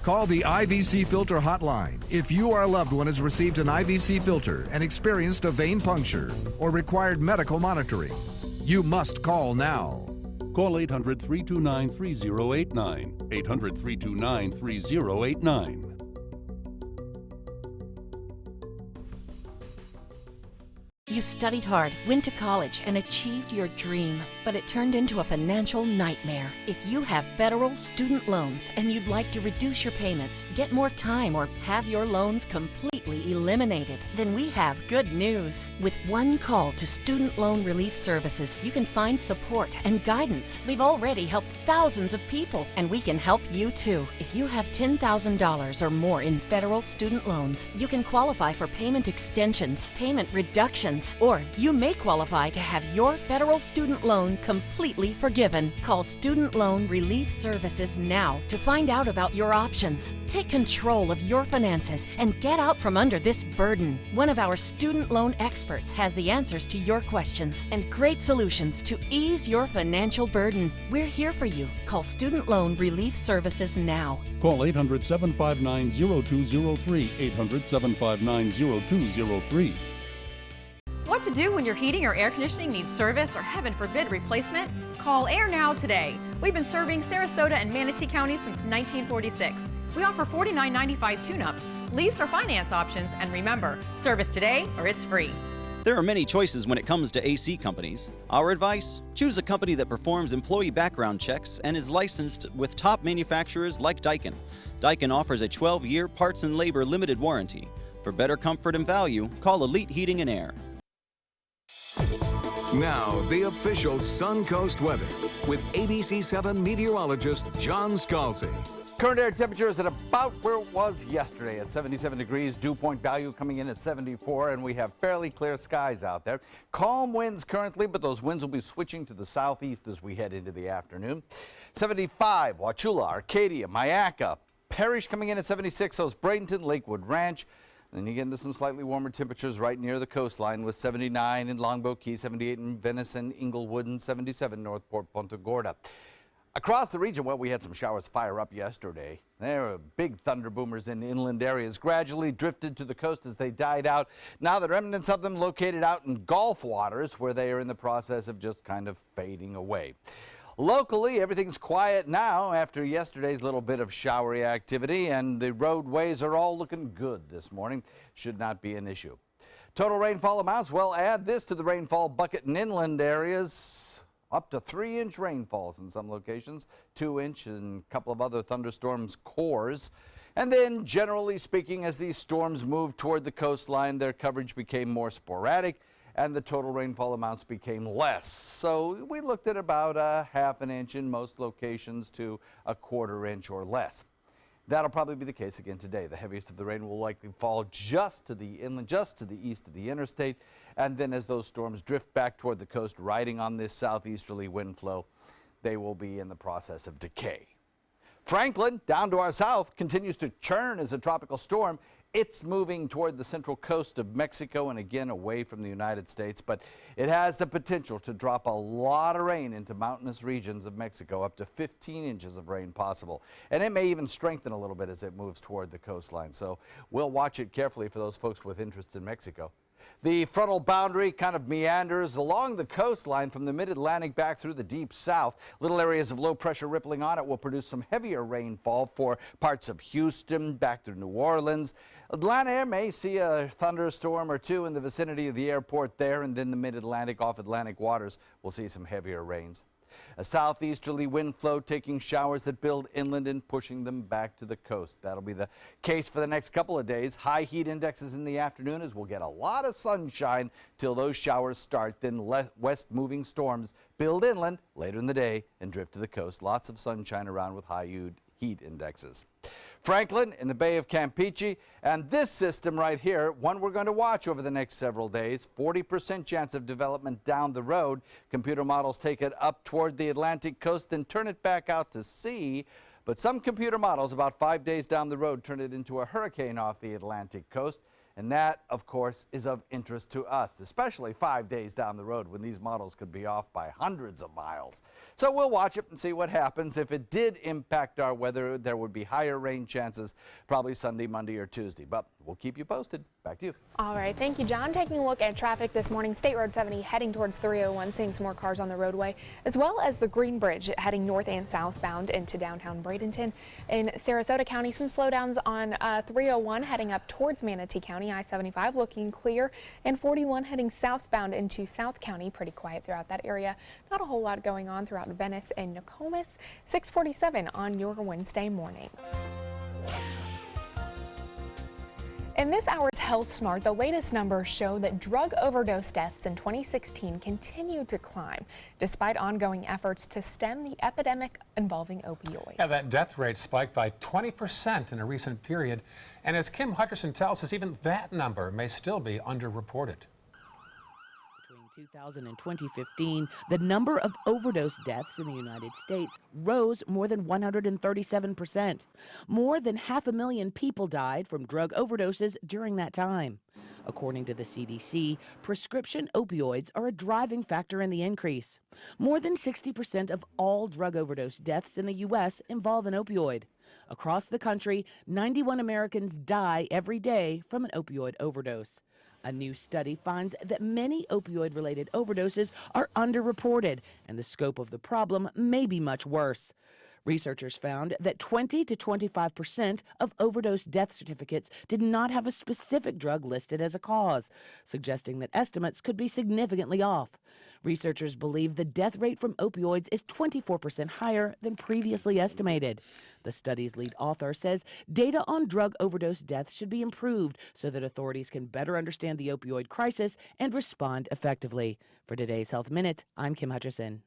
Call the IVC Filter Hotline if you or a loved one has received an IVC filter and experienced a vein puncture or required medical monitoring. You must call now. Call 800-329-3089. 800-329-3089. You studied hard, went to college, and achieved your dream, but it turned into a financial nightmare. If you have federal student loans and you'd like to reduce your payments, get more time, or have your loans completely eliminated, then we have good news. With one call to Student Loan Relief Services, you can find support and guidance. We've already helped thousands of people, and we can help you too. If you have $10,000 or more in federal student loans, you can qualify for payment extensions, payment reductions, or you may qualify to have your federal student loan completely forgiven. Call Student Loan Relief Services now to find out about your options. Take control of your finances and get out from under this burden. One of our student loan experts has the answers to your questions and great solutions to ease your financial burden. We're here for you. Call Student Loan Relief Services now. Call 800-759-0203. 800-759-0203. What to do when your heating or air conditioning needs service or, heaven forbid, replacement? Call Air Now today. We've been serving Sarasota and Manatee County since 1946. We offer $49.95 tune-ups, lease or finance options, and remember, service today or it's free. There are many choices when it comes to AC companies. Our advice? Choose a company that performs employee background checks and is licensed with top manufacturers like Daikin. Daikin offers a 12-year parts and labor limited warranty. For better comfort and value, call Elite Heating and Air. Now, the official Suncoast weather with ABC7 meteorologist John Scalzi. Current air temperature is at about where it was yesterday at 77 degrees. Dew point value coming in at 74, and we have fairly clear skies out there. Calm winds currently, but those winds will be switching to the southeast as we head into the afternoon. 75, Wauchula, Arcadia, Myakka, Parrish coming in at 76, so is Bradenton, Lakewood Ranch. Then you get into some slightly warmer temperatures right near the coastline with 79 in Longboat Key, 78 in Venice and Inglewood, and 77 Northport, Punta Gorda. Across the region, well, we had some showers fire up yesterday. There were big thunder boomers in inland areas, gradually drifted to the coast as they died out. Now the remnants of them located out in Gulf waters where they are in the process of just kind of fading away. Locally, everything's quiet now after yesterday's little bit of showery activity, and the roadways are all looking good this morning. Should not be an issue. Total rainfall amounts, well, add this to the rainfall bucket in inland areas. Up to 3-inch rainfalls in some locations, 2-inch in a couple of other thunderstorms cores. And then, generally speaking, as these storms moved toward the coastline, their coverage became more sporadic and the total rainfall amounts became less. So we looked at about a ½ inch in most locations to a ¼ inch or less. That'll probably be the case again today. The heaviest of the rain will likely fall just to the inland, just to the east of the interstate. And then as those storms drift back toward the coast, riding on this southeasterly wind flow, they will be in the process of decay. Franklin, down to our south, continues to churn as a tropical storm. It's moving toward the central coast of Mexico and again away from the United States, but it has the potential to drop a lot of rain into mountainous regions of Mexico, up to 15 inches of rain possible. And it may even strengthen a little bit as it moves toward the coastline. So we'll watch it carefully for those folks with interest in Mexico. The frontal boundary kind of meanders along the coastline from the mid-Atlantic back through the deep south. Little areas of low pressure rippling on it will produce some heavier rainfall for parts of Houston, back through New Orleans. Atlanta may see a thunderstorm or two in the vicinity of the airport there, and then the mid-Atlantic off Atlantic waters will see some heavier rains. A southeasterly wind flow taking showers that build inland and pushing them back to the coast. That'll be the case for the next couple of days. High heat indexes in the afternoon as we'll get a lot of sunshine till those showers start. Then west moving storms build inland later in the day and drift to the coast. Lots of sunshine around with high heat indexes. Franklin in the Bay of Campeche, and this system right here, one we're going to watch over the next several days. 40% chance of development down the road. Computer models take it up toward the Atlantic coast, then turn it back out to sea. But some computer models about 5 days down the road turn it into a hurricane off the Atlantic coast. And that, of course, is of interest to us, especially 5 days down the road when these models could be off by hundreds of miles. So we'll watch it and see what happens. If it did impact our weather, there would be higher rain chances probably Sunday, Monday, or Tuesday. But we'll keep you posted. Back to you. All right. Thank you, John. Taking a look at traffic this morning, State Road 70 heading towards 301, seeing some more cars on the roadway, as well as the Green Bridge heading north and southbound into downtown Bradenton. In Sarasota County, some slowdowns on 301 heading up towards Manatee County. I-75 looking clear, and 41 heading southbound into South County. Pretty quiet throughout that area. Not a whole lot going on throughout Venice and Nokomis. 6:47 on your Wednesday morning. In this hour's Health Smart, the latest numbers show that drug overdose deaths in 2016 continue to climb, despite ongoing efforts to stem the epidemic involving opioids. Yeah, that death rate spiked by 20% in a recent period. And as Kim Hutcherson tells us, even that number may still be underreported. 2000 and 2015, the number of overdose deaths in the United States rose more than 137%. More than 500,000 people died from drug overdoses during that time. According to the CDC, prescription opioids are a driving factor in the increase. More than 60% of all drug overdose deaths in the U.S. involve an opioid. Across the country, 91 Americans die every day from an opioid overdose. A new study finds that many opioid-related overdoses are underreported, and the scope of the problem may be much worse. Researchers found that 20 to 25% of overdose death certificates did not have a specific drug listed as a cause, suggesting that estimates could be significantly off. Researchers believe the death rate from opioids is 24% higher than previously estimated. The study's lead author says data on drug overdose deaths should be improved so that authorities can better understand the opioid crisis and respond effectively. For today's Health Minute, I'm Kim Hutcherson.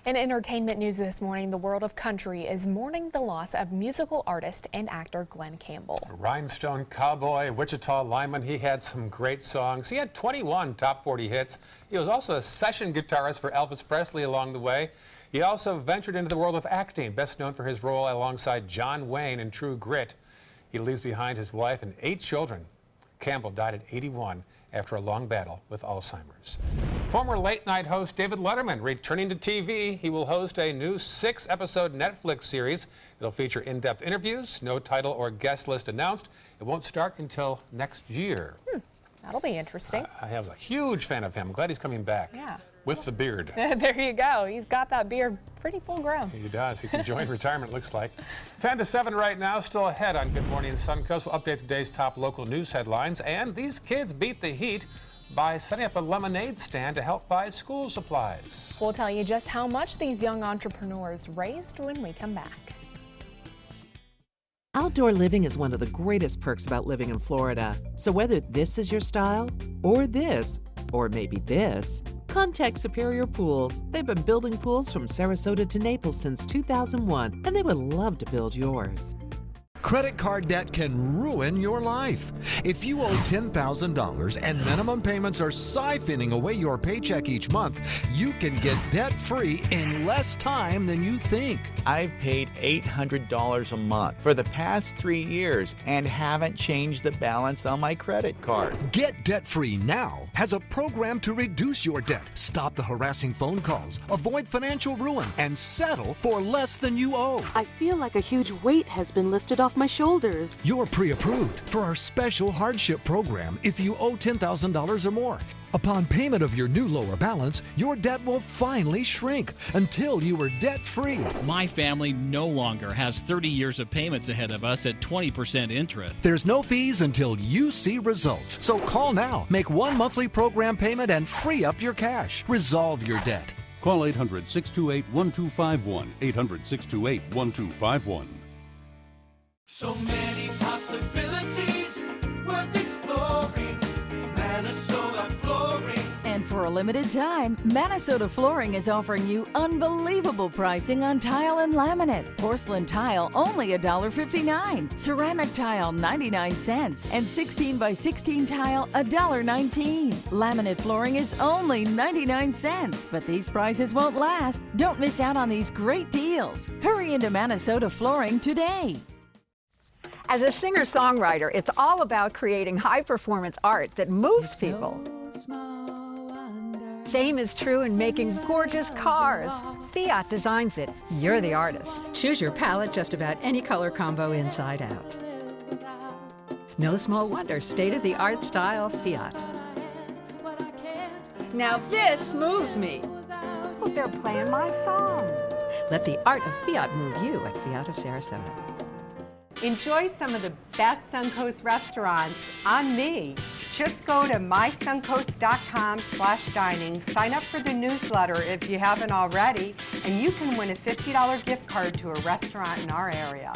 In entertainment news this morning, the world of country is mourning the loss of musical artist and actor Glenn Campbell. Rhinestone Cowboy, Wichita lineman, he had some great songs. He had 21 top 40 hits. He was also a session guitarist for Elvis Presley along the way. He also ventured into the world of acting, best known for his role alongside John Wayne in True Grit. He leaves behind his wife and 8 children. Campbell died at 81 after a long battle with Alzheimer's. Former late-night host David Letterman returning to TV. He will host a new 6-episode Netflix series. It'll feature in-depth interviews, no title or guest list announced. It won't start until next year. That'll be interesting. I was a huge fan of him. Glad he's coming back. Yeah. with the beard. There you go. He's got that beard pretty full grown. He does. He's enjoying retirement, it looks like. 10 to 7 right now, still ahead on Good Morning Suncoast. We'll update today's top local news headlines. And these kids beat the heat by setting up a lemonade stand to help buy school supplies. We'll tell you just how much these young entrepreneurs raised when we come back. Outdoor living is one of the greatest perks about living in Florida. So whether this is your style, or this, or maybe this, contact Superior Pools. They've been building pools from Sarasota to Naples since 2001, and they would love to build yours. Credit card debt can ruin your life. If you owe $10,000 and minimum payments are siphoning away your paycheck each month, you can get debt-free in less time than you think. I've paid $800 a month for the past 3 years and haven't changed the balance on my credit card. Get debt-free now has a program to reduce your debt, stop the harassing phone calls, avoid financial ruin, and settle for less than you owe. I feel like a huge weight has been lifted off my shoulders. You're pre-approved for our special hardship program if you owe $10,000 or more. Upon payment of your new lower balance, your debt will finally shrink until you are debt-free. My family no longer has 30 years of payments ahead of us at 20% interest. There's no fees until you see results. So call now, make one monthly program payment, and free up your cash. Resolve your debt. Call 800-628-1251. 800-628-1251. So many possibilities worth exploring. Minnesota Flooring. And for a limited time, Minnesota Flooring is offering you unbelievable pricing on tile and laminate. Porcelain tile only $1.59. Ceramic tile 99 cents. And 16 by 16 tile $1.19. Laminate flooring is only 99 cents. But these prices won't last. Don't miss out on these great deals. Hurry into Minnesota Flooring today. As a singer-songwriter, it's all about creating high-performance art that moves people. Same is true in making gorgeous cars. Fiat designs it. You're the artist. Choose your palette just about any color combo inside out. No small wonder, state-of-the-art style Fiat. Now this moves me. Oh, they're playing my song. Let the art of Fiat move you at Fiat of Sarasota. Enjoy some of the best Suncoast restaurants on me. Just go to mysuncoast.com/dining, sign up for the newsletter if you haven't already, and you can win a $50 gift card to a restaurant in our area.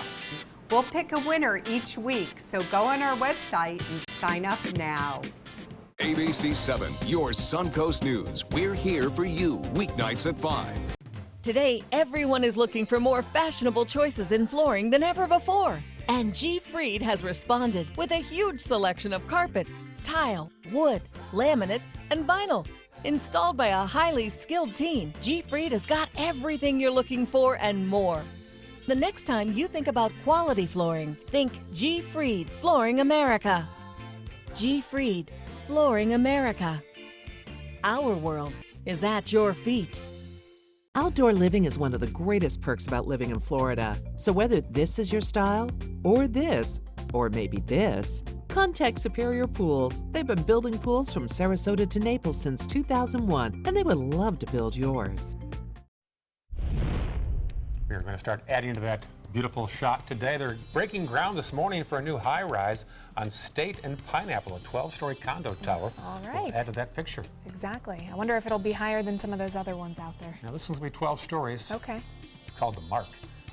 We'll pick a winner each week, so go on our website and sign up now. ABC 7, your Suncoast News. We're here for you weeknights at 5. Today, everyone is looking for more fashionable choices in flooring than ever before. And G. Fried has responded with a huge selection of carpets, tile, wood, laminate, and vinyl. Installed by a highly skilled team, G. Fried has got everything you're looking for and more. The next time you think about quality flooring, think G. Fried Flooring America. G. Fried Flooring America. Our world is at your feet. Outdoor living is one of the greatest perks about living in Florida. So whether this is your style, or this, or maybe this, contact Superior Pools. They've been building pools from Sarasota to Naples since 2001, and they would love to build yours. We're going to start adding to that beautiful shot today. They're breaking ground this morning for a new high-rise on State and Pineapple, a 12-story condo tower. All right. We'll add to that picture. Exactly. I wonder if it'll be higher than some of those other ones out there. Now, this one's going to be 12 stories. Okay. It's called The Mark.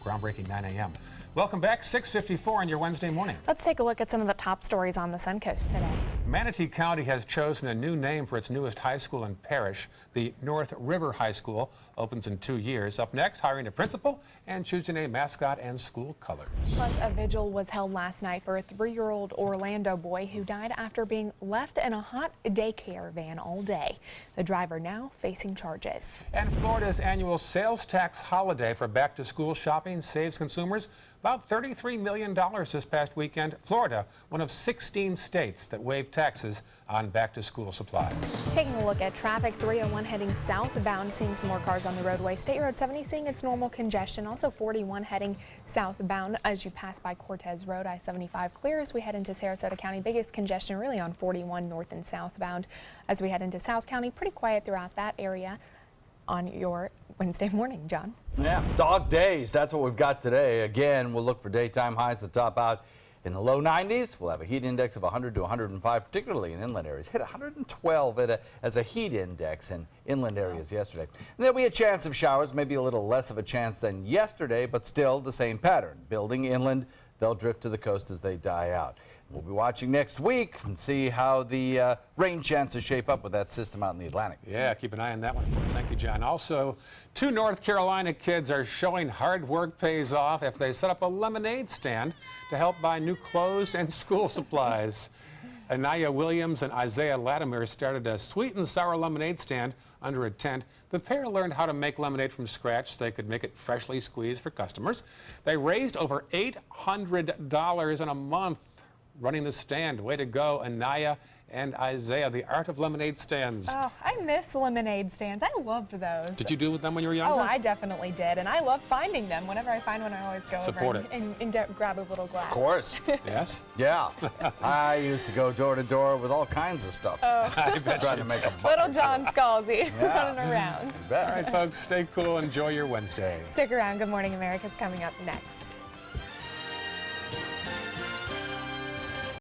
Groundbreaking 9 a.m. Welcome back, 6:54 on your Wednesday morning. Let's take a look at some of the top stories on the Suncoast today. Manatee County has chosen a new name for its newest high school and parish. The North River High School opens in 2 years. Up next, hiring a principal and choosing a mascot and school colors. Plus, a vigil was held last night for a 3-year-old Orlando boy who died after being left in a hot daycare van all day. The driver now facing charges. And Florida's annual sales tax holiday for back-to-school shopping rain saves consumers about $33 million this past weekend. Florida, one of 16 states that waived taxes on back-to-school supplies. Taking a look at traffic, 301 heading southbound, seeing some more cars on the roadway. State Road 70 seeing its normal congestion. Also 41 heading southbound as you pass by Cortez Road. I-75 clear as we head into Sarasota County. Biggest congestion really on 41 north and southbound. As we head into South County, pretty quiet throughout that area on your Wednesday morning, John. Yeah, dog days. That's what we've got today. Again, we'll look for daytime highs to top out in the low 90s. We'll have a heat index of 100 to 105, particularly in inland areas. Hit 112 as a heat index in inland areas yesterday. And there'll be a chance of showers, maybe a little less of a chance than yesterday, but still the same pattern. Building inland, they'll drift to the coast as they die out. We'll be watching next week and see how the rain chances shape up with that system out in the Atlantic. Yeah, keep an eye on that one for us. Thank you, John. Also, 2 North Carolina kids are showing hard work pays off if they set up a lemonade stand to help buy new clothes and school supplies. Anaya Williams and Isaiah Latimer started a sweet and sour lemonade stand under a tent. The pair learned how to make lemonade from scratch so they could make it freshly squeezed for customers. They raised over $800 in a month running the stand. Way to go, Anaya and Isaiah, the art of lemonade stands. Oh, I miss lemonade stands. I loved those. Did you do with them when you were younger? Oh, I definitely did, and I love finding them. Whenever I find one, I always go Support over it. and grab a little glass. Of course. Yes? Yeah. I used to go door to door with all kinds of stuff. Oh. I bet Trying you to make a did. Little John Scalzi Yeah. running around. You bet. All right, folks, stay cool. Enjoy your Wednesday. Stick around. Good Morning America's coming up next.